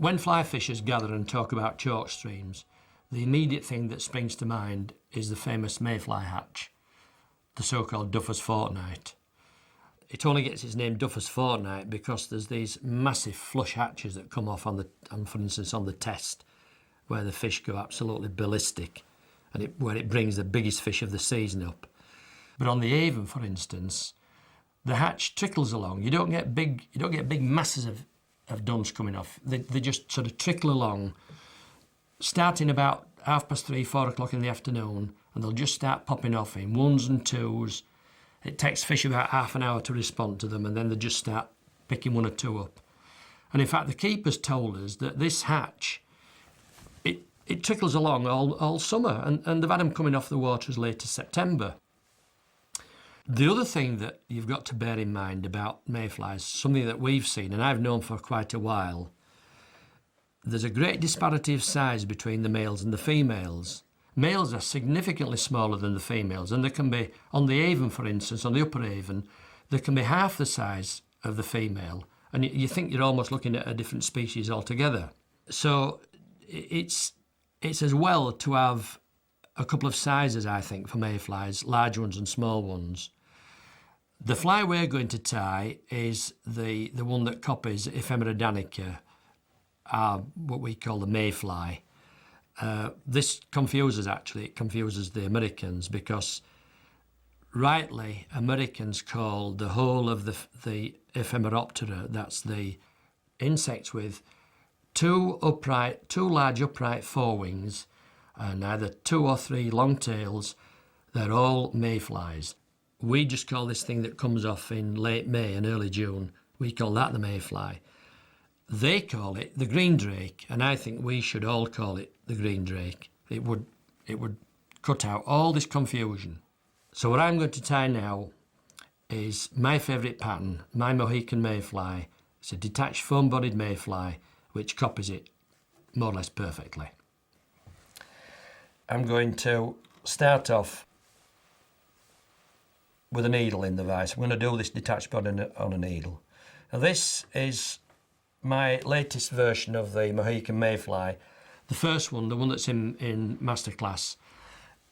When fly fishers gather and talk about chalk streams, the immediate thing that springs to mind is the famous Mayfly hatch, the so-called Duffer's Fortnight. It only gets its name Duffer's Fortnight because there's these massive flush hatches that come off for instance, on the Test, where the fish go absolutely ballistic, and where it brings the biggest fish of the season up. But on the Avon, for instance, the hatch trickles along. You don't get big masses of duns coming off. They just sort of trickle along, starting about 3:30, 4 o'clock in the afternoon, and they'll just start popping off in ones and twos. It takes fish about half an hour to respond to them, and then they just start picking one or two up. And in fact, the keepers told us that this hatch, it trickles along all summer, and they've had them coming off the water as late as September. The other thing that you've got to bear in mind about mayflies, something that we've seen, and I've known for quite a while, there's a great disparity of size between the males and the females. Males are significantly smaller than the females, and they can be, on the Avon for instance, on the upper Avon, they can be half the size of the female, and you think you're almost looking at a different species altogether. So it's as well to have a couple of sizes, I think, for mayflies, large ones and small ones. The fly we're going to tie is the one that copies Ephemera danica, what we call the mayfly. This confuses, actually, it confuses the Americans, because rightly Americans call the whole of the Ephemeroptera, that's the insects with two large upright forewings and either 2 or 3 long tails, they're all mayflies. We just call this thing that comes off in late May and early June, we call that the mayfly. They call it the green drake, and I think we should all call it the green drake. It would cut out all this confusion. So what I'm going to tie now is my favourite pattern, my Mohican mayfly. It's a detached foam-bodied mayfly which copies it more or less perfectly. I'm going to start off with a needle in the vise. I'm going to do this detached body on a needle. Now this is my latest version of the Mohican mayfly. The first one, the one that's in masterclass,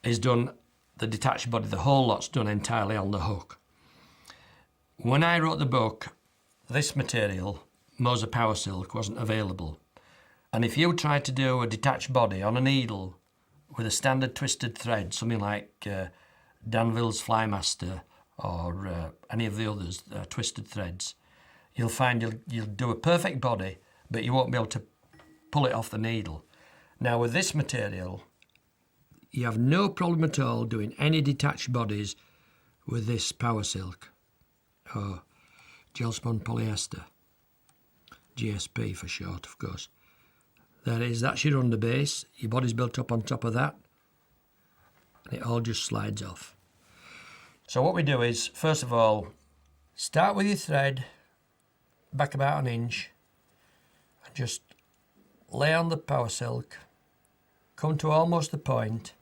is done, the detached body, the whole lot's done entirely on the hook. When I wrote the book, this material, Mosa Power Silk, wasn't available. And if you tried to do a detached body on a needle with a standard twisted thread, something like Danville's Flymaster or any of the others, twisted threads, you'll find you'll do a perfect body, but you won't be able to pull it off the needle. Now with this material, you have no problem at all doing any detached bodies with this Power Silk, or gel spun polyester, GSP for short, of course. That's your underbase, your body's built up on top of that, and it all just slides off. So what we do is, first of all, start with your thread back about an inch, and just lay on the Power Silk, come to almost the point,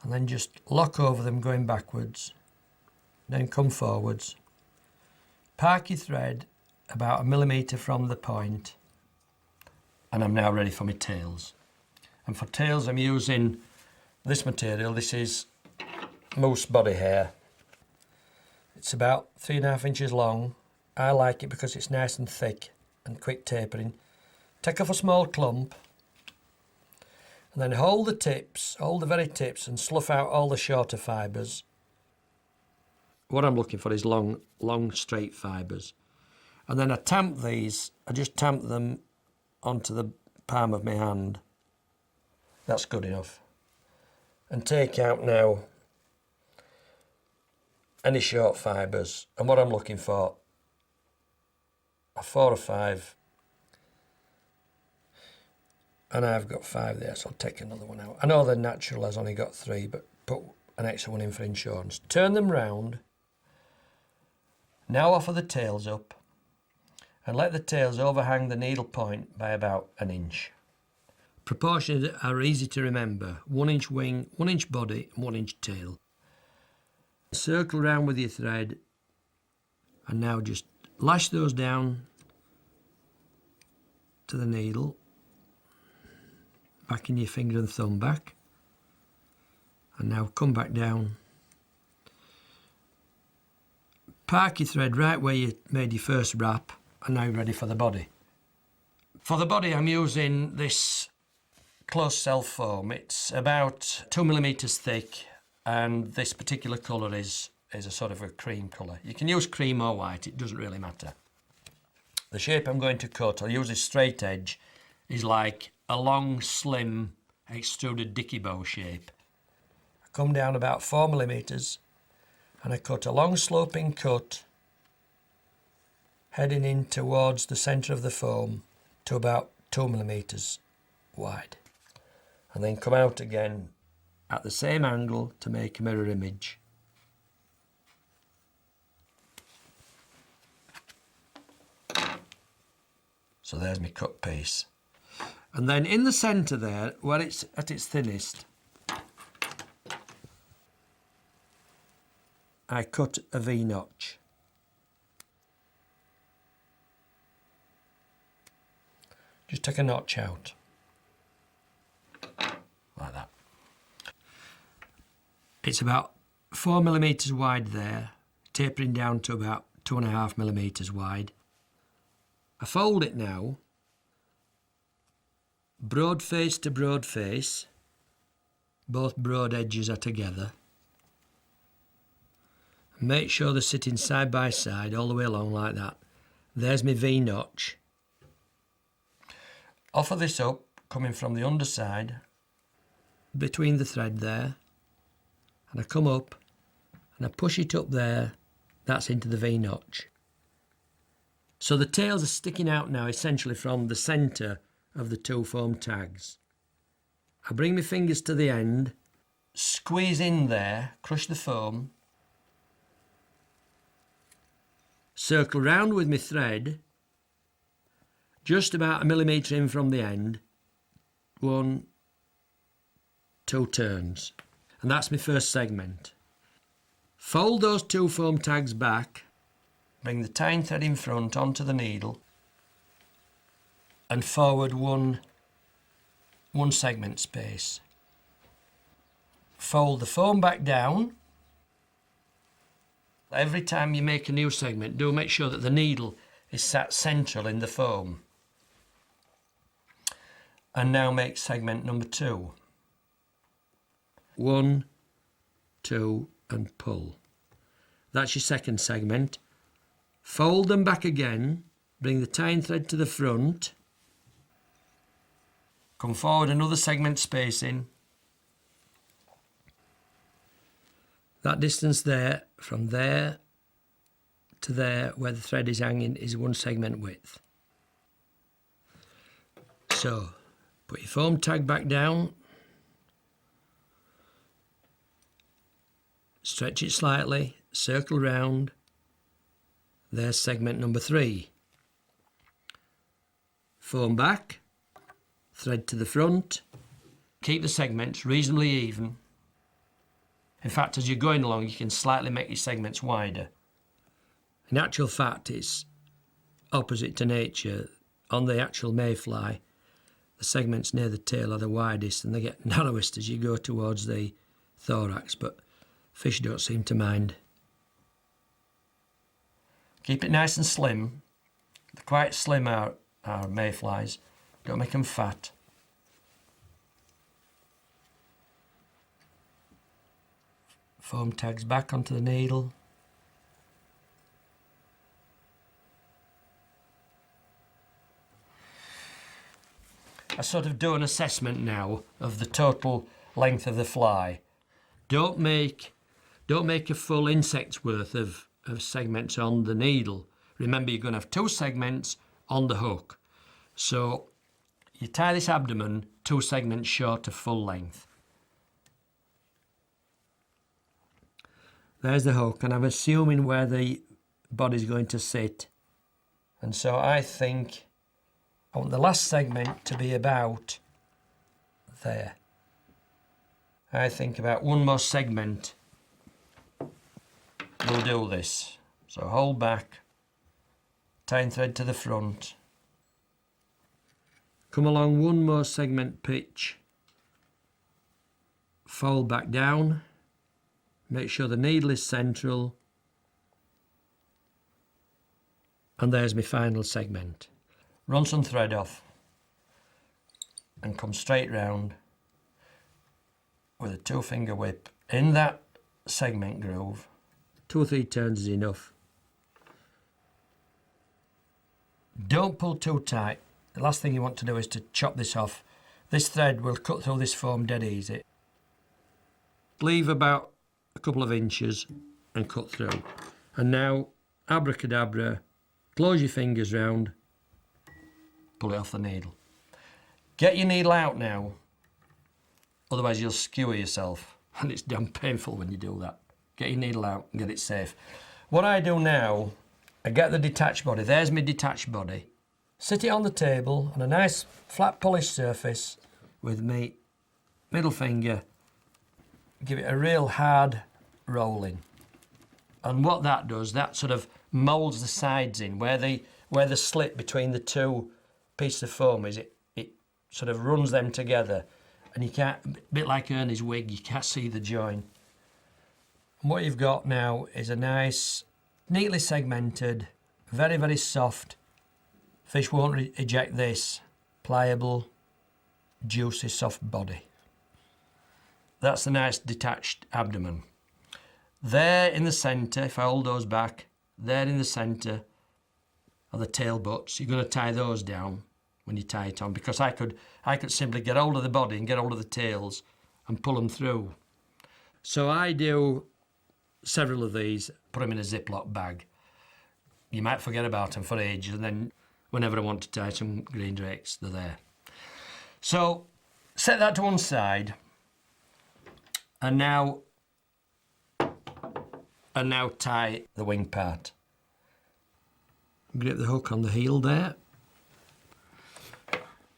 and then just lock over them going backwards, then come forwards. Park your thread about 1 millimetre from the point, and I'm now ready for my tails. And for tails I'm using this material. This is moose body hair. It's about 3.5 inches long. I like it because it's nice and thick and quick tapering. Take off a small clump and then hold the tips, hold the very tips, and slough out all the shorter fibres. What I'm looking for is long straight fibres. And then I just tamp them onto the palm of my hand. That's good enough. And take out now any short fibres. And what I'm looking for are 4 or 5. And I've got 5 there, so I'll take another one out. I know the natural has only got 3, but put an extra one in for insurance. Turn them round. Now offer the tails up, and let the tails overhang the needle point by about 1 inch. Proportions are easy to remember. 1 inch wing, 1 inch body, and 1 inch tail. Circle around with your thread, and now just lash those down to the needle, back in your finger and thumb back, and now come back down. Park your thread right where you made your first wrap, and now you're ready for the body. For the body I'm using this close self foam. It's about 2mm thick, and this particular colour is a sort of a cream colour. You can use cream or white, it doesn't really matter. The shape I'm going to cut, I'll use a straight edge, is like a long, slim, extruded dicky bow shape. I come down about 4mm and I cut a long sloping cut heading in towards the centre of the foam to about 2mm wide. And then come out again at the same angle to make a mirror image. So there's my cut piece. And then in the centre there, where it's at its thinnest, I cut a V-notch. Just take a notch out. Like that. It's about 4mm wide there, tapering down to about 2.5mm wide. I fold it now, broad face to broad face, both broad edges are together. Make sure they're sitting side by side all the way along like that. There's my V-notch. Offer this up, coming from the underside, between the thread there, and I come up and I push it up there, that's into the V-notch. So the tails are sticking out now essentially from the centre of the two foam tags. I bring my fingers to the end, squeeze in there, crush the foam, circle round with my thread, just about 1mm in from the end, 1, 2 turns, and that's my first segment. Fold those two foam tags back, bring the tying thread in front onto the needle, and forward one segment space. Fold the foam back down. Every time you make a new segment, do make sure that the needle is sat central in the foam. And now make segment number 2. 1, 2, and pull. That's your second segment. Fold them back again, bring the tying thread to the front, come forward another segment spacing. That distance there, from there to there where the thread is hanging, is 1 segment width. So, put your foam tag back down, stretch it slightly, circle round. There's segment number 3. Foam back, thread to the front. Keep the segments reasonably even. In fact, as you're going along, you can slightly make your segments wider. In actual fact, it's opposite to nature. On the actual Mayfly, the segments near the tail are the widest and they get narrowest as you go towards the thorax, but fish don't seem to mind. Keep it nice and slim. They're quite slim, our Mayflies. Don't make them fat. Foam tags back onto the needle. I sort of do an assessment now of the total length of the fly. Don't make a full insect's worth of segments on the needle. Remember, you're going to have 2 segments on the hook. So you tie this abdomen 2 segments short of full length. There's the hook, and I'm assuming where the body's going to sit. And so I think I want the last segment to be about there. I think about 1 more segment will do this. So hold back, tying thread to the front, Come along one more segment pitch, fold back down, make sure the needle is central, and there's my final segment. Run some thread off and come straight round with a 2-finger whip in that segment groove. 2 or 3 turns is enough. Don't pull too tight. The last thing you want to do is to chop this off. This thread will cut through this foam dead easy. Leave about a couple of inches and cut through. And now, abracadabra, close your fingers round, pull it off the needle. Get your needle out now, otherwise you'll skewer yourself, and it's damn painful when you do that. Get your needle out and get it safe. What I do now, I get the detached body. There's my detached body. Sit it on the table on a nice flat polished surface with me middle finger. Give it a real hard rolling. And what that does, that sort of moulds the sides in where the slit between the two pieces of foam is. It sort of runs them together, and you can't, a bit like Ernie's wig, you can't see the join. And what you've got now is a nice, neatly segmented, very, very soft, fish won't eject this, pliable, juicy, soft body. That's the nice detached abdomen. There in the centre, if I hold those back, there in the centre are the tail butts. You're going to tie those down when you tie it on, because I could simply get hold of the body and get hold of the tails and pull them through. So I do several of these, put them in a Ziploc bag. You might forget about them for ages, and then whenever I want to tie some green drakes, they're there. So set that to one side, and now tie the wing part. Grip the hook on the heel there.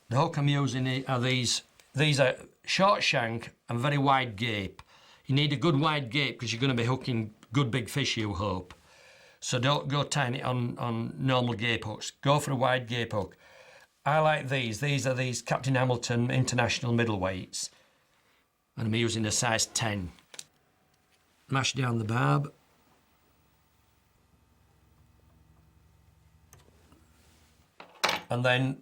The hook I'm using are these are short shank and very wide gape. You need a good wide gape because you're going to be hooking good big fish, you hope. So don't go tying it on normal gape hooks. Go for a wide gape hook. I like these. These are these Captain Hamilton International middleweights. And I'm using a size 10. Mash down the barb. And then,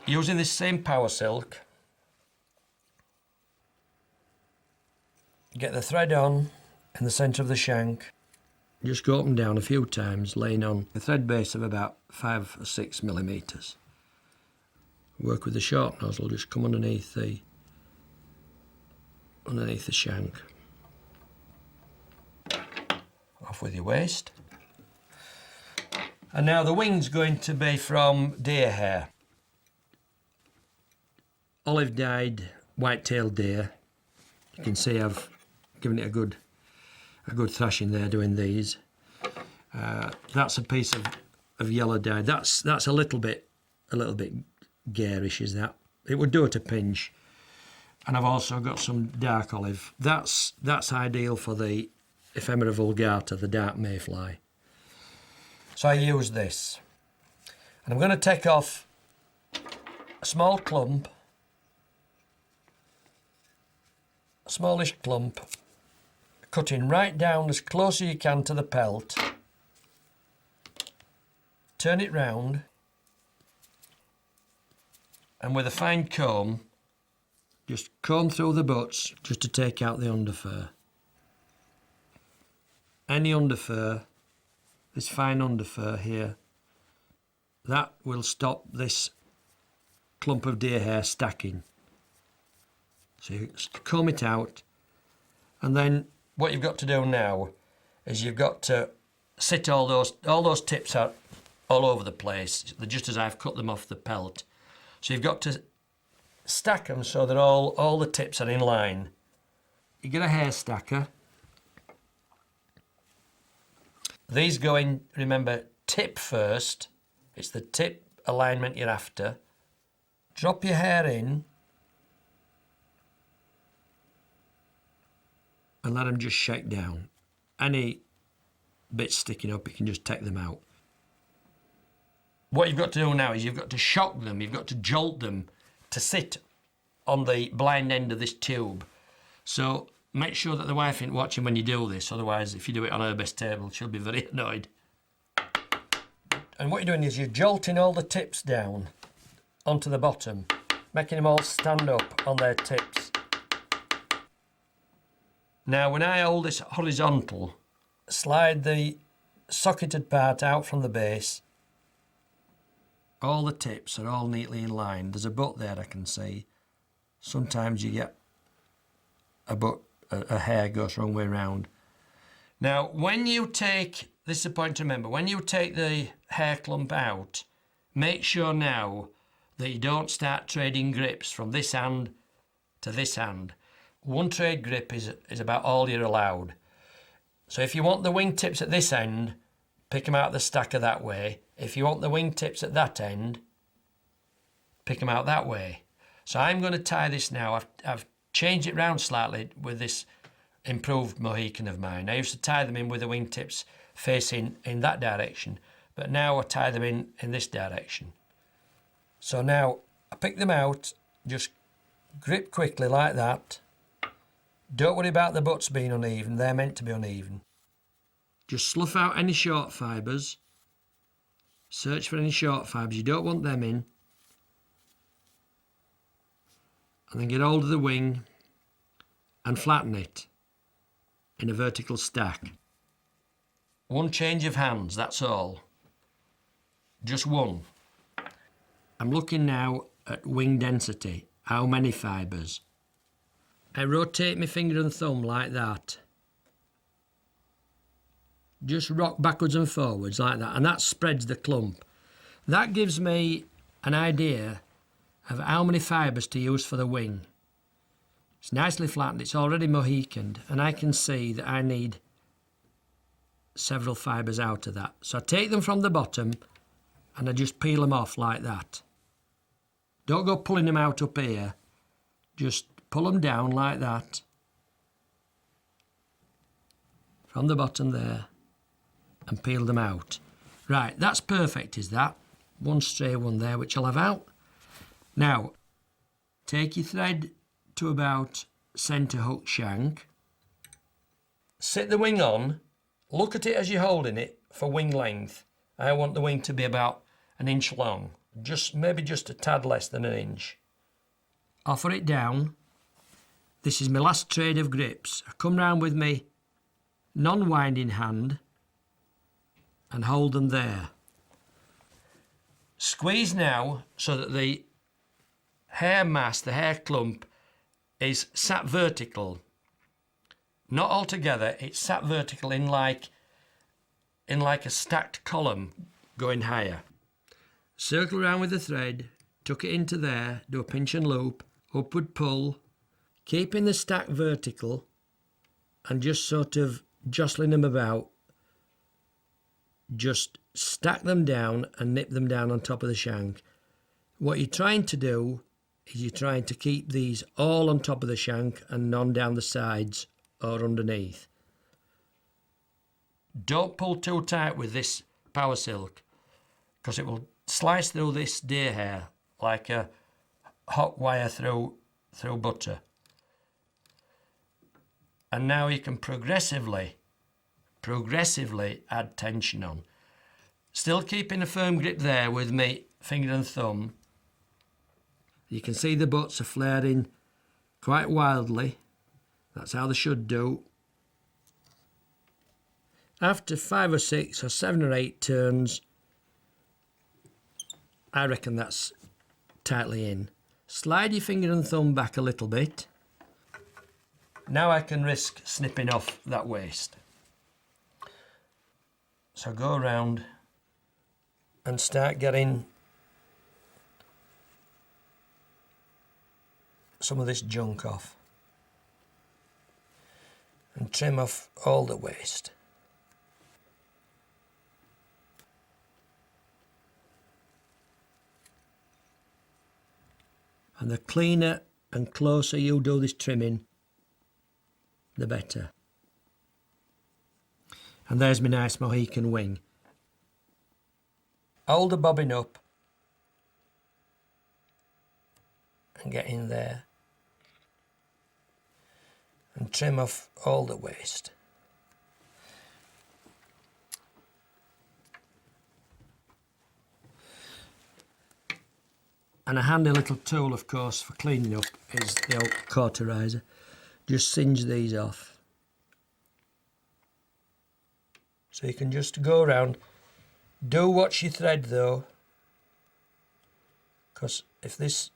using this same power silk, get the thread on in the centre of the shank. Just go up and down a few times, laying on a thread base of about 5 or 6 millimetres. Work with the short nozzle, just come underneath the shank. Off with your waste. And now the wing's going to be from deer hair. Olive dyed white-tailed deer. You can see I've given it a good thrashing there doing these. That's a piece of yellow dye. That's a little bit garish, is that? It would do at a pinch. And I've also got some dark olive. That's ideal for the ephemera vulgata, the dark mayfly. So I use this. And I'm going to take off a small clump, a smallish clump, cutting right down as close as you can to the pelt. Turn it round, and with a fine comb, just comb through the butts just to take out the underfur. Any underfur, this fine underfur here, that will stop this clump of deer hair stacking. So you comb it out, and then what you've got to do now is you've got to sit all those tips out all over the place, just as I've cut them off the pelt. So you've got to stack them so that all the tips are in line. You get a hair stacker. These go in, remember, tip first. It's the tip alignment you're after. Drop your hair in and let them just shake down. Any bits sticking up, you can just take them out. What you've got to do now is you've got to shock them, you've got to jolt them to sit on the blind end of this tube. So make sure that the wife ain't watching when you do this, otherwise if you do it on her best table, she'll be very annoyed. And what you're doing is you're jolting all the tips down onto the bottom, making them all stand up on their tips. Now when I hold this horizontal, slide the socketed part out from the base. All the tips are all neatly in line. There's a butt there I can see. Sometimes you get a butt, a hair goes the wrong way round. Now when you take, this is a point to remember, when you take the hair clump out, make sure now that you don't start trading grips from this hand to this hand. One trade grip is about all you're allowed. So if you want the wingtips at this end, pick them out of the stacker that way. If you want the wingtips at that end, pick them out that way. So I'm going to tie this now. I've changed it round slightly with this improved Mohican of mine. I used to tie them in with the wingtips facing in that direction, but now I tie them in this direction. So now I pick them out, just grip quickly like that. Don't worry about the butts being uneven, they're meant to be uneven. Just slough out any short fibres. Search for any short fibres, you don't want them in. And then get hold of the wing and flatten it in a vertical stack. One change of hands, that's all. Just one. I'm looking now at wing density, how many fibres. I rotate my finger and thumb like that. Just rock backwards and forwards like that, and that spreads the clump. That gives me an idea of how many fibres to use for the wing. It's nicely flattened, it's already Mohicaned, and I can see that I need several fibres out of that. So I take them from the bottom and I just peel them off like that. Don't go pulling them out up here, just pull them down like that from the bottom there and peel them out. Right, that's perfect, is that? One stray one there which I'll have out. Now, take your thread to about centre hook shank. Sit the wing on, look at it as you're holding it for wing length. I want the wing to be about 1 inch long, maybe just a tad less than 1 inch. Offer it down. This is my last trade of grips. I come round with my non-winding hand and hold them there. Squeeze now so that the hair mass, the hair clump, is sat vertical. Not all together, it's sat vertical in like a stacked column going higher. Circle around with the thread, tuck it into there, do a pinch and loop, upward pull, keeping the stack vertical and just sort of jostling them about. Just stack them down and nip them down on top of the shank. What you're trying to do is you're trying to keep these all on top of the shank and none down the sides or underneath. Don't pull too tight with this power silk because it will slice through this deer hair like a hot wire through butter. And now you can progressively add tension on. Still keeping a firm grip there with me finger and thumb. You can see the butts are flaring quite wildly. That's how they should do. After 5 or 6 or 7 or 8 turns, I reckon that's tightly in. Slide your finger and thumb back a little bit. Now I can risk snipping off that waist. So go around and start getting some of this junk off and trim off all the waste. And the cleaner and closer you do this trimming, the better. And there's my nice Mohican wing. hold the bobbin up and get in there and trim off all the waste. And a handy little tool, of course, for cleaning up is the old cauterizer. Just singe these off. So you can just go around. Do watch your thread though, because if this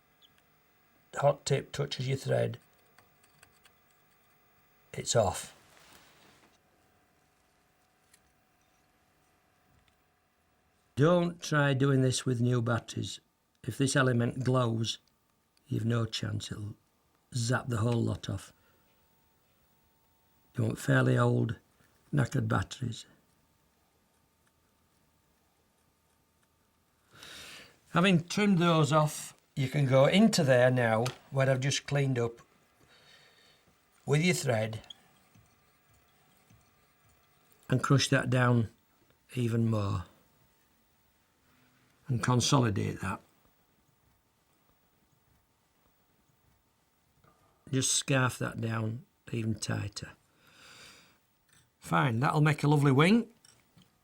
hot tip touches your thread, it's off. Don't try doing this with new batteries. If this element glows, you've no chance. It'll zap the whole lot off. You want fairly old, knackered batteries. Having trimmed those off, you can go into there now, where I've just cleaned up, with your thread, and crush that down even more, and consolidate that. Just scarf that down even tighter. Fine, that'll make a lovely wing.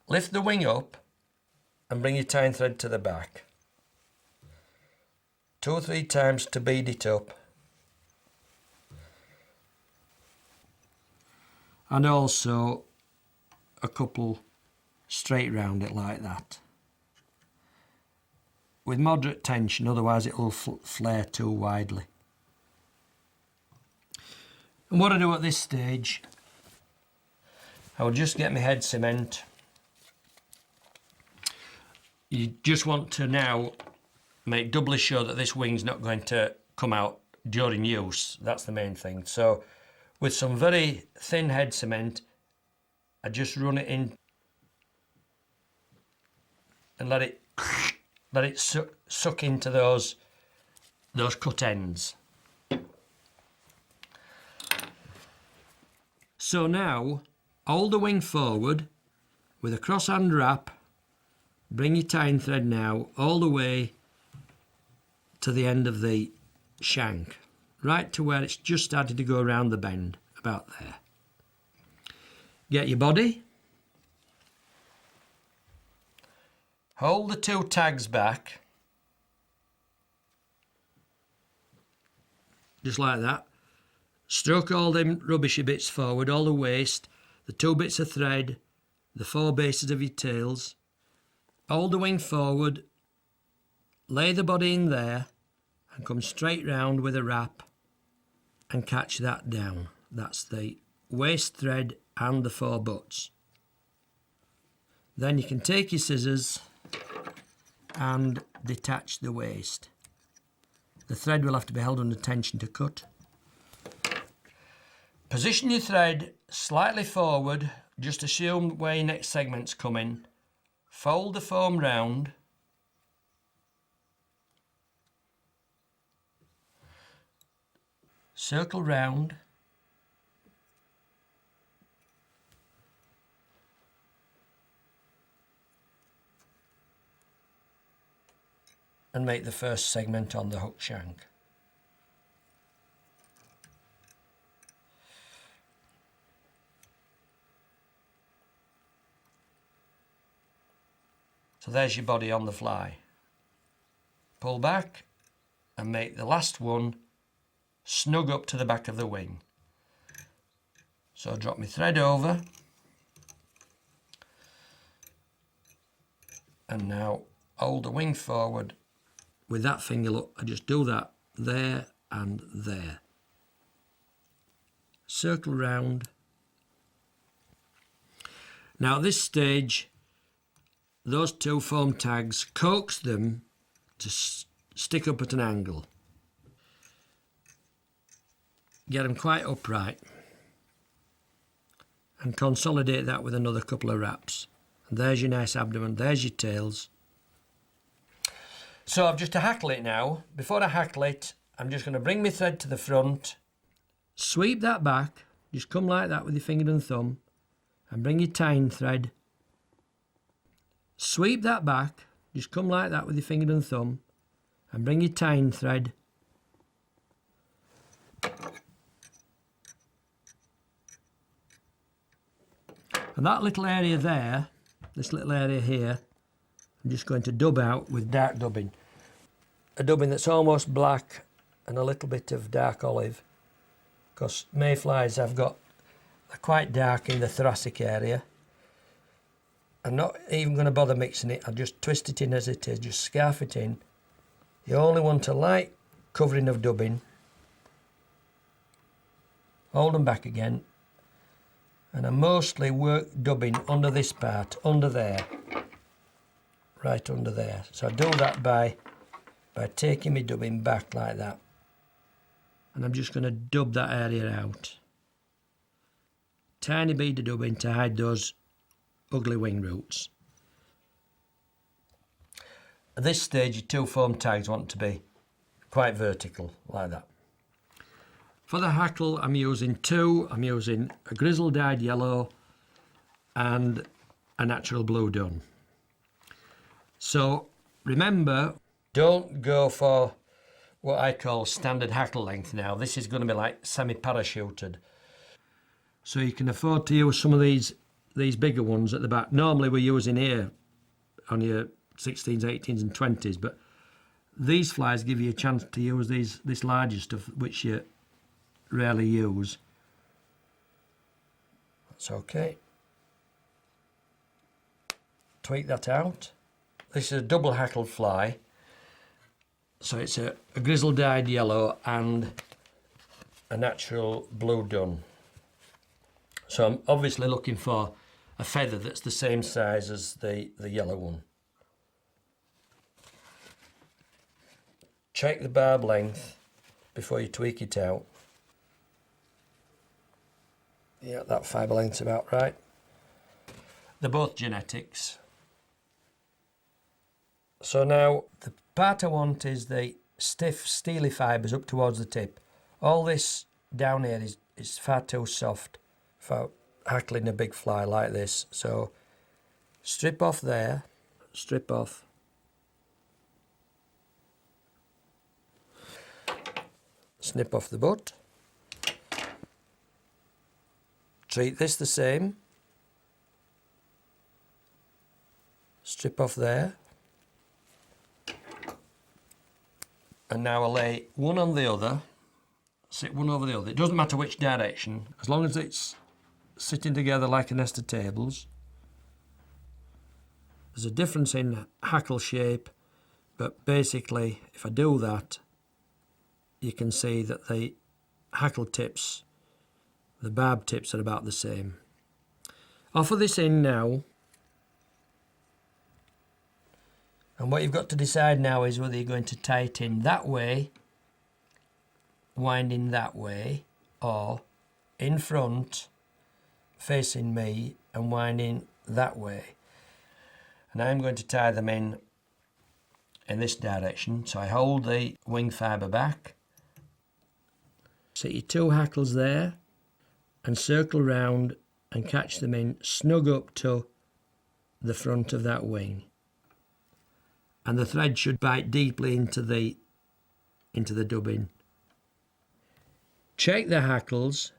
Lift the wing up and bring your tying thread to the back. 2 or 3 times to bead it up. And also a couple straight round it like that. With moderate tension, otherwise it will flare too widely. And what I do at this stage, I will just get my head cement. You just want to now make doubly sure that this wing's not going to come out during use. That's the main thing. So with some very thin head cement, I just run it in and let it suck into those cut ends. So now, hold the wing forward with a cross-hand wrap. Bring your tying thread now all the way to the end of the shank, right to where it's just started to go around the bend, about there. Get your body. Hold the 2 tags back, just like that. Stroke all them rubbishy bits forward, all the waste, the 2 bits of thread, the 4 bases of your tails. Hold the wing forward, lay the body in there, and come straight round with a wrap and catch that down. That's the waste thread and the 4 butts. Then you can take your scissors and detach the waste. The thread will have to be held under tension to cut. Position your thread slightly forward, just assume where your next segment's coming. Fold the foam round. Circle round. And make the first segment on the hook shank. So there's your body on the fly. Pull back and make the last one snug up to the back of the wing. So drop my thread over. And now hold the wing forward. With that finger, look, I just do that there and there. Circle round. Now at this stage, those 2 foam tags, coax them to stick up at an angle. Get them quite upright and consolidate that with another couple of wraps. And there's your nice abdomen, there's your tails. So I've just to hackle it now. Before I hackle it, I'm just going to bring my thread to the front, sweep that back, just come like that with your finger and thumb, and bring your tying thread. Sweep that back, Just come like that with your finger and thumb and bring your tying thread and that little area there, this little area here, I'm just going to dub out with dark dubbing. A dubbing that's almost black and a little bit of dark olive, because mayflies they're quite dark in the thoracic area. I'm not even going to bother mixing it, I'll just twist it in as it is, just scarf it in. You only want a light covering of dubbing. Hold them back again. And I mostly work dubbing under this part, under there. Right under there. So I do that by taking my dubbing back like that. And I'm just going to dub that area out. Tiny bead of dubbing to hide those ugly wing roots. At this stage, your two foam tags want to be quite vertical, like that. For the hackle, I'm using two. I'm using a grizzle dyed yellow and a natural blue dun. So remember, don't go for what I call standard hackle length now. This is going to be like semi-parachuted. So you can afford to use some of these bigger ones at the back. Normally we're using here on your 16s, 18s and 20s, but these flies give you a chance to use this larger stuff, which you rarely use. That's okay. Tweak that out. This is a double hackled fly. So it's a grizzle dyed yellow and a natural blue dun. So I'm obviously looking for a feather that's the same size as the yellow one. Check the barb length before you tweak it out. Yeah, that fibre length's about right. They're both genetics. So now the part I want is the stiff steely fibres up towards the tip. All this down here is far too soft for hackling a big fly like this. So strip off there, strip off. Snip off the butt. Treat this the same. Strip off there. And now I'll lay one on the other, sit one over the other. It doesn't matter which direction, as long as it's sitting together like a nest of tables. There's a difference in hackle shape, but basically if I do that, you can see that the hackle tips, the barb tips are about the same. Offer this in now. And what you've got to decide now is whether you're going to tie it in that way, winding that way, or in front, facing me, and winding that way. And I'm going to tie them in this direction. So I hold the wing fibre back. Set your two hackles there and circle round and catch them in snug up to the front of that wing. And the thread should bite deeply into the dubbing. Check the hackles,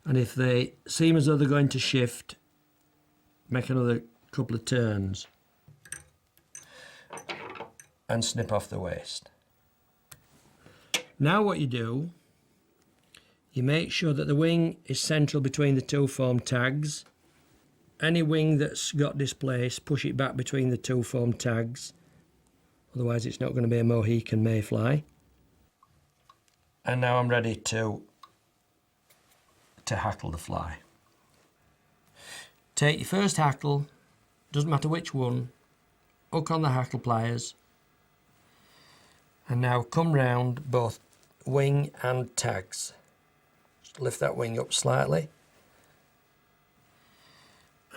and if they seem as though they're going to shift, make another couple of turns and snip off the waist. Now what you do, you make sure that the wing is central between the two foam tags. Any wing that's got displaced, push it back between the two foam tags. Otherwise it's not going to be a Mohican mayfly. And now I'm ready to hackle the fly. Take your first hackle, doesn't matter which one, hook on the hackle pliers, and now come round both wing and tags. Just lift that wing up slightly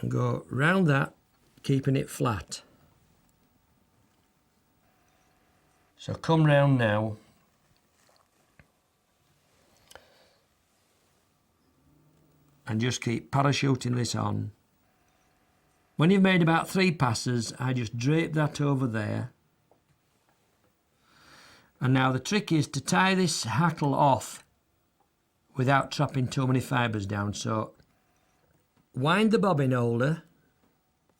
and go round that, keeping it flat. So come round now and just keep parachuting this on. When you've made about 3 passes, I just drape that over there. And now the trick is to tie this hackle off without trapping too many fibres down. So wind the bobbin holder,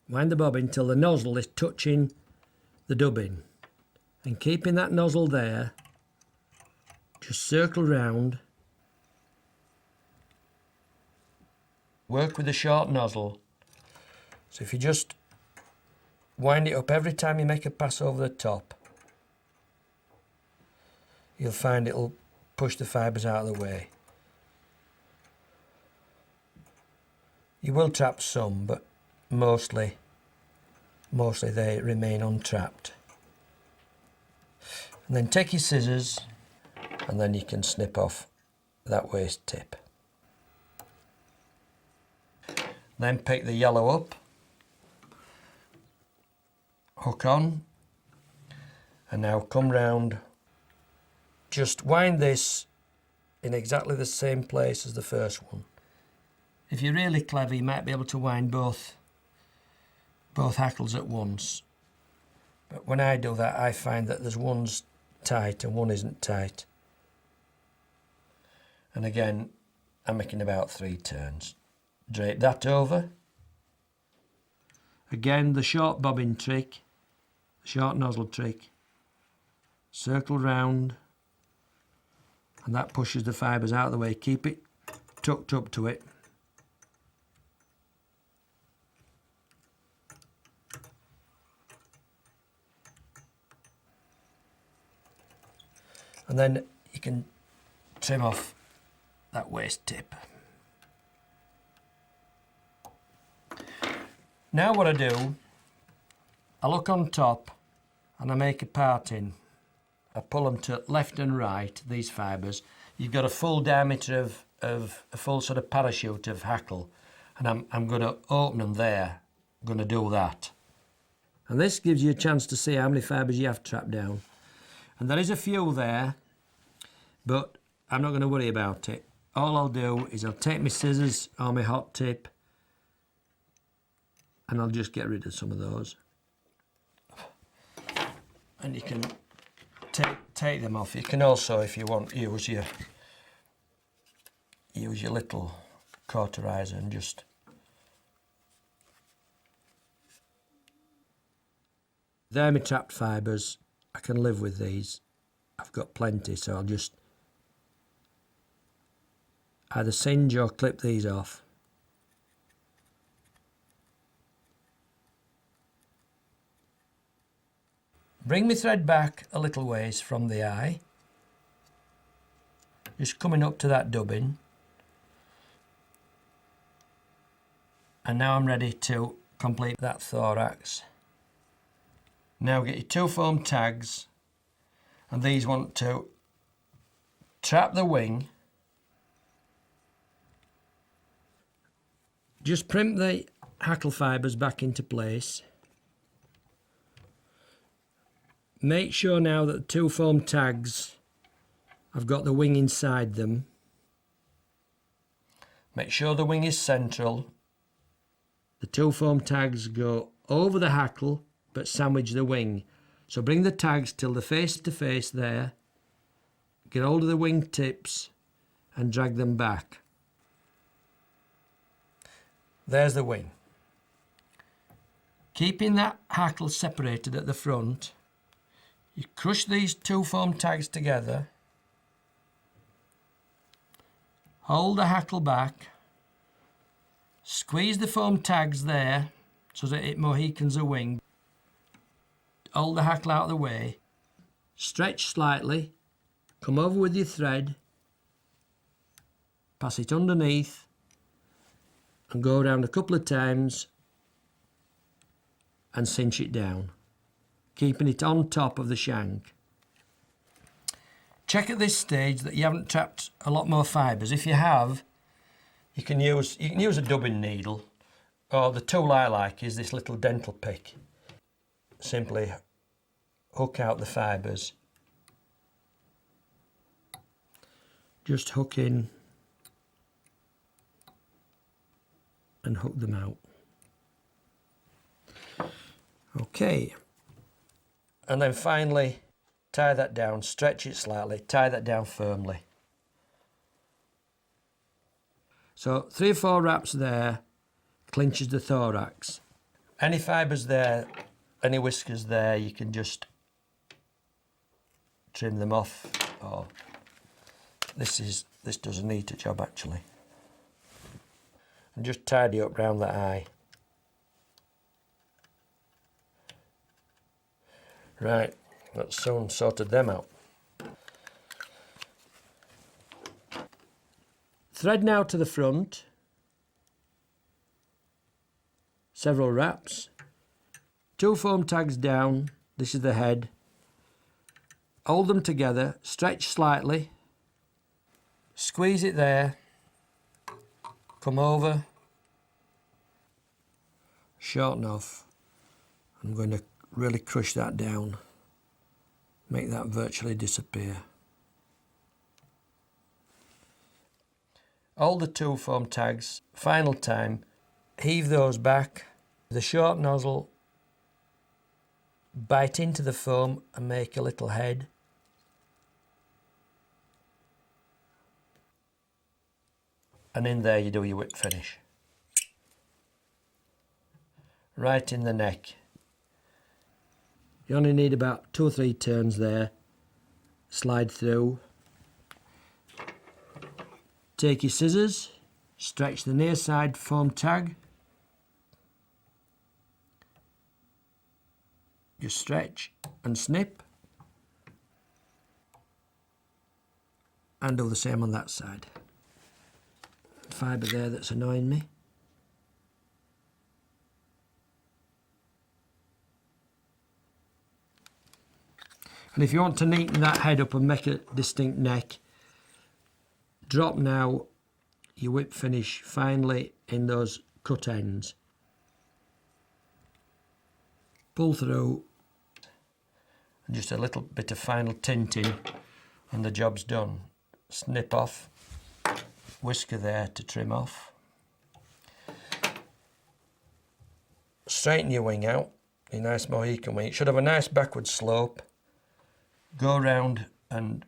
wind the bobbin till the nozzle is touching the dubbin. And keeping that nozzle there, just circle round. Work with a short nozzle. So if you just wind it up every time you make a pass over the top, you'll find it'll push the fibres out of the way. You will trap some, but mostly they remain untrapped. And then take your scissors, and then you can snip off that waste tip. Then pick the yellow up, hook on, and now come round. Just wind this in exactly the same place as the first one. If you're really clever, you might be able to wind both hackles at once. But when I do that, I find that there's one's tight and one isn't tight. And again, I'm making about 3 turns. Drape that over. Again, the short bobbin trick, the short nozzle trick. Circle round, and that pushes the fibres out of the way. Keep it tucked up to it. And then you can trim off that waste tip. Now what I do, I look on top and I make a parting. I pull them to left and right, these fibres. You've got a full diameter of a full sort of parachute of hackle, and I'm going to open them there. I'm going to do that. And this gives you a chance to see how many fibres you have trapped down. And there is a few there, but I'm not going to worry about it. All I'll do is I'll take my scissors or my hot tip, and I'll just get rid of some of those. And you can take them off. You can also, if you want, use your little cauterizer and just they're my trapped fibres. I can live with these. I've got plenty, so I'll just either singe or clip these off. Bring my thread back a little ways from the eye, just coming up to that dubbin. And now I'm ready to complete that thorax. Now get your 2 foam tags, and these want to trap the wing. Just primp the hackle fibres back into place. Make sure now that the 2 foam tags, I've got the wing inside them. Make sure the wing is central. The 2 foam tags go over the hackle but sandwich the wing. So bring the tags till they're face to face there. Get hold of the wing tips and drag them back. There's the wing. Keeping that hackle separated at the front, you crush these 2 foam tags together, hold the hackle back, squeeze the foam tags there so that it Mohicans a wing, hold the hackle out of the way, stretch slightly, come over with your thread, pass it underneath and go around a couple of times and cinch it down, keeping it on top of the shank. Check at this stage that you haven't trapped a lot more fibres. If you have, you can use a dubbing needle, or the tool I like is this little dental pick. Simply hook out the fibres. Just hook in and hook them out. Okay, and then finally tie that down, stretch it slightly, tie that down firmly. So 3 or 4 wraps there clinches the thorax. Any fibres there, any whiskers there, you can just trim them off. Or this does a neater job actually. And just tidy up round the eye. Right, that's soon sorted them out. Thread now to the front. Several wraps. 2 foam tags down. This is the head. Hold them together, stretch slightly. Squeeze it there. Come over. Shorten off. I'm going to really crush that down. Make that virtually disappear. Hold the 2 foam tags. Final time. Heave those back. The short nozzle. Bite into the foam and make a little head. And in there you do your whip finish. Right in the neck. You only need about 2 or 3 turns there. Slide through. Take your scissors, stretch the near side foam tag. Just stretch and snip. And do the same on that side. Fibre there that's annoying me. And if you want to neaten that head up and make a distinct neck, drop now your whip finish finely in those cut ends. Pull through, and just a little bit of final tinting and the job's done. Snip off, whisker there to trim off. Straighten your wing out, your nice Mohican wing. It should have a nice backward slope. Go around and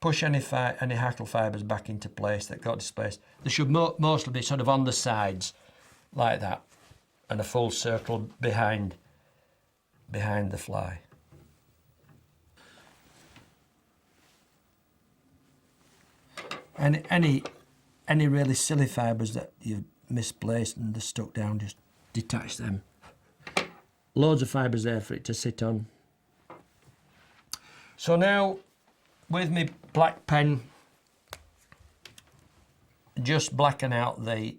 push any hackle fibres back into place that got displaced. They should mostly be sort of on the sides, like that, and a full circle behind the fly. And any really silly fibres that you've misplaced and they're stuck down, just detach them. Loads of fibres there for it to sit on. So now, with my black pen, just blacken out those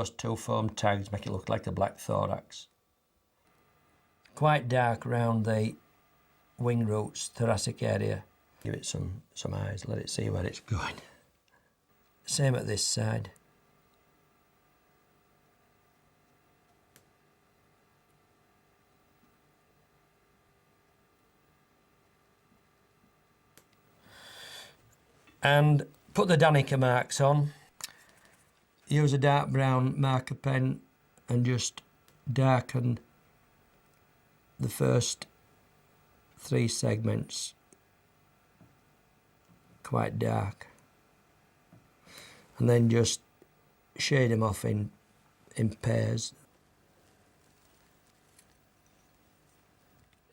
2 foam tags, make it look like a black thorax. Quite dark around the wing roots, thoracic area. Give it some eyes, let it see where it's going. Same at this side. And put the Danica marks on. Use a dark brown marker pen and just darken the first 3 segments quite dark, and then just shade them off in pairs.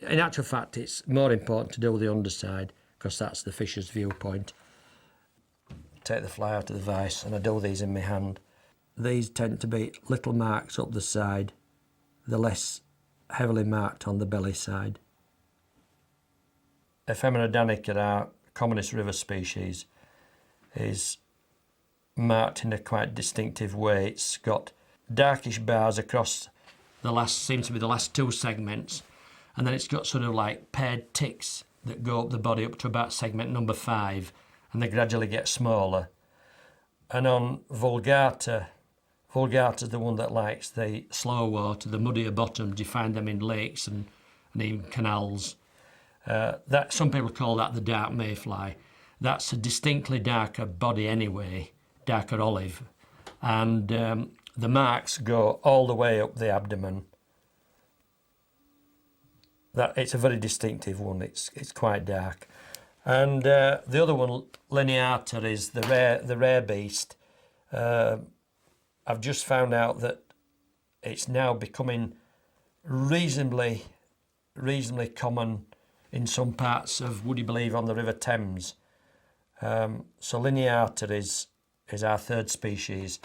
In actual fact, it's more important to do the underside because that's the fisher's viewpoint. Take the fly out of the vise, and I do these in my hand. These tend to be little marks up the side. They're less heavily marked on the belly side. Ephemera danica, our commonest river species, is marked in a quite distinctive way. It's got darkish bars across seems to be the last 2 segments, and then it's got sort of like paired ticks that go up the body up to about segment number 5, and they gradually get smaller. And on Vulgata is the one that likes the slow water, the muddier bottoms. You find them in lakes and even canals. That some people call that the dark mayfly. That's a distinctly darker body anyway, darker olive. And the marks go all the way up the abdomen. It's a very distinctive one. It's quite dark. And the other one, lineata, is the rare beast. I've just found out that it's now becoming reasonably common in some parts of, would you believe, on the River Thames. So lineata is our third species.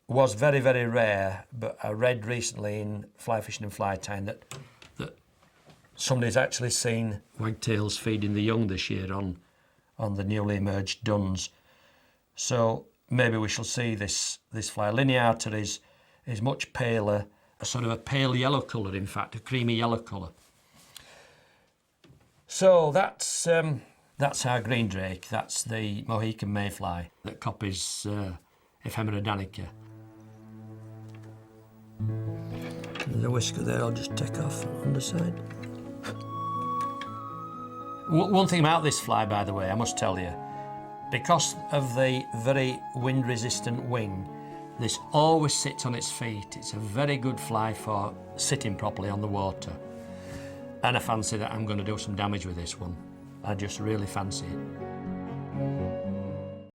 Was very, very rare, but I read recently in Fly Fishing and Fly Tying that somebody's actually seen wagtails feeding the young this year on the newly emerged duns. So maybe we shall see this fly. Lineata is much paler, a sort of a pale yellow colour, in fact, a creamy yellow colour. So that's our green drake. That's the Mohican mayfly that copies Ephemera danica. There's a whisker there, I'll just take off on the side. One thing about this fly, by the way, I must tell you, because of the very wind-resistant wing, this always sits on its feet. It's a very good fly for sitting properly on the water. And I fancy that I'm going to do some damage with this one. I just really fancy it.